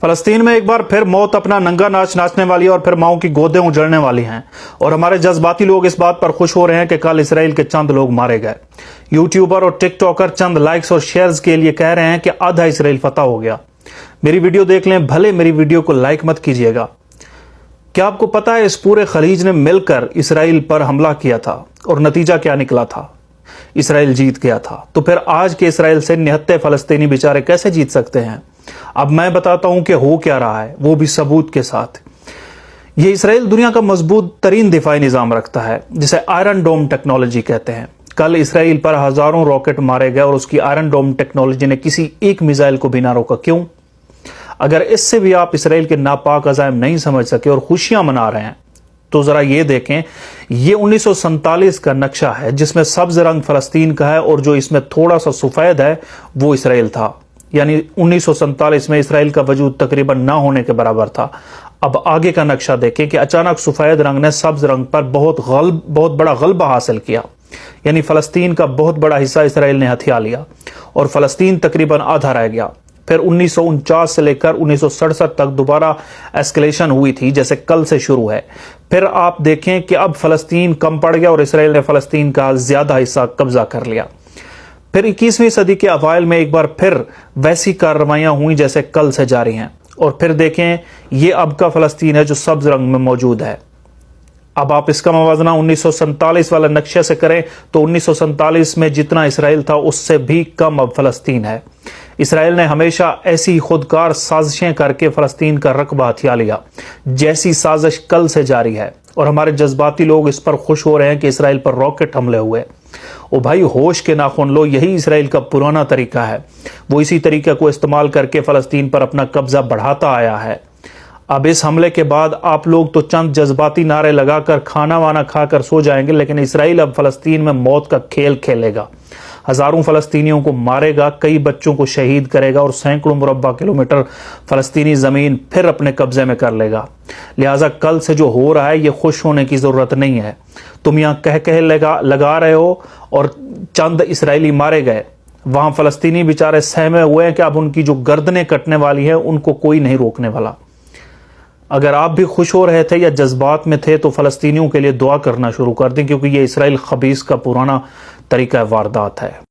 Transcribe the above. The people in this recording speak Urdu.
فلسطین میں ایک بار پھر موت اپنا ننگا ناچ ناچنے والی ہے اور پھر ماؤں کی گودیں اجڑنے والی ہیں، اور ہمارے جذباتی لوگ اس بات پر خوش ہو رہے ہیں کہ کل اسرائیل کے چند لوگ مارے گئے۔ یوٹیوبر اور ٹک ٹاکر چند لائکس اور شیئرز کے لیے کہہ رہے ہیں کہ آدھا اسرائیل فتح ہو گیا۔ میری ویڈیو دیکھ لیں، بھلے میری ویڈیو کو لائک مت کیجیے گا۔ کیا آپ کو پتا ہے اس پورے خلیج نے مل کر اسرائیل پر حملہ کیا تھا اور نتیجہ کیا نکلا تھا؟ اسرائیل جیت گیا تھا۔ تو پھر آج کے اسرائیل سے نہتے فلسطینی بیچارے کیسے جیت سکتے ہیں؟ اب میں بتاتا ہوں کہ ہو کیا رہا ہے، وہ بھی ثبوت کے ساتھ۔ یہ اسرائیل دنیا کا مضبوط ترین دفاعی نظام رکھتا ہے، جسے آئرن ڈوم ٹیکنالوجی کہتے ہیں۔ کل اسرائیل پر ہزاروں راکٹ مارے گئے اور اس کی آئرن ڈوم ٹیکنالوجی نے کسی ایک میزائل کو بھی نہ روکا۔ کیوں؟ اگر اس سے بھی آپ اسرائیل کے ناپاک عزائم نہیں سمجھ سکے اور خوشیاں منا رہے ہیں تو ذرا یہ دیکھیں، یہ 1947 کا نقشہ ہے جس میں سبز رنگ فلسطین کا ہے اور جو اس میں تھوڑا سا سفید ہے وہ اسرائیل تھا۔ یعنی 1947 میں اسرائیل کا وجود تقریباً نہ ہونے کے برابر تھا۔ اب آگے کا نقشہ دیکھیں کہ اچانک سفید رنگ نے سبز رنگ پر بہت بڑا غلبہ حاصل کیا، یعنی فلسطین کا بہت بڑا حصہ اسرائیل نے ہتھیا لیا اور فلسطین تقریباً آدھا رہ گیا۔ پھر 1949 سے لے کر 1967 تک دوبارہ ایسکلیشن ہوئی تھی، جیسے کل سے شروع ہے۔ پھر آپ دیکھیں کہ اب فلسطین کم پڑ گیا اور اسرائیل نے فلسطین کا زیادہ حصہ قبضہ کر لیا۔ پھر 21ویں صدی کے اوائل میں ایک بار پھر ویسی کارروائیاں ہوئیں جیسے کل سے جاری ہیں، اور پھر دیکھیں یہ اب کا فلسطین ہے جو سبز رنگ میں موجود ہے۔ اب آپ اس کا موازنہ 1947 والا نقشے سے کریں تو 1947 میں جتنا اسرائیل تھا اس سے بھی کم اب فلسطین ہے۔ اسرائیل نے ہمیشہ ایسی خودکار سازشیں کر کے فلسطین کا رقبہ ہتھیا لیا، جیسی سازش کل سے جاری ہے، اور ہمارے جذباتی لوگ اس پر خوش ہو رہے ہیں کہ اسرائیل پر راکٹ حملے ہوئے۔ او بھائی، ہوش کے ناخن لو، یہی اسرائیل کا پرانا طریقہ ہے۔ وہ اسی طریقے کو استعمال کر کے فلسطین پر اپنا قبضہ بڑھاتا آیا ہے۔ اب اس حملے کے بعد آپ لوگ تو چند جذباتی نعرے لگا کر کھانا وانا کھا کر سو جائیں گے، لیکن اسرائیل اب فلسطین میں موت کا کھیل کھیلے گا، ہزاروں فلسطینیوں کو مارے گا، کئی بچوں کو شہید کرے گا اور سینکڑوں مربع کلومیٹر فلسطینی زمین پھر اپنے قبضے میں کر لے گا۔ لہٰذا کل سے جو ہو رہا ہے یہ خوش ہونے کی ضرورت نہیں ہے۔ تم یہاں کہہ لگا رہے ہو اور چند اسرائیلی مارے گئے، وہاں فلسطینی بیچارے سہمے ہوئے ہیں کہ اب ان کی جو گردنیں کٹنے والی ہیں ان کو کوئی نہیں روکنے والا۔ اگر آپ بھی خوش ہو رہے تھے یا جذبات میں تھے تو فلسطینیوں کے لیے دعا کرنا شروع کر دیں، کیونکہ یہ اسرائیل خبیث کا پرانا طریقہ واردات ہے۔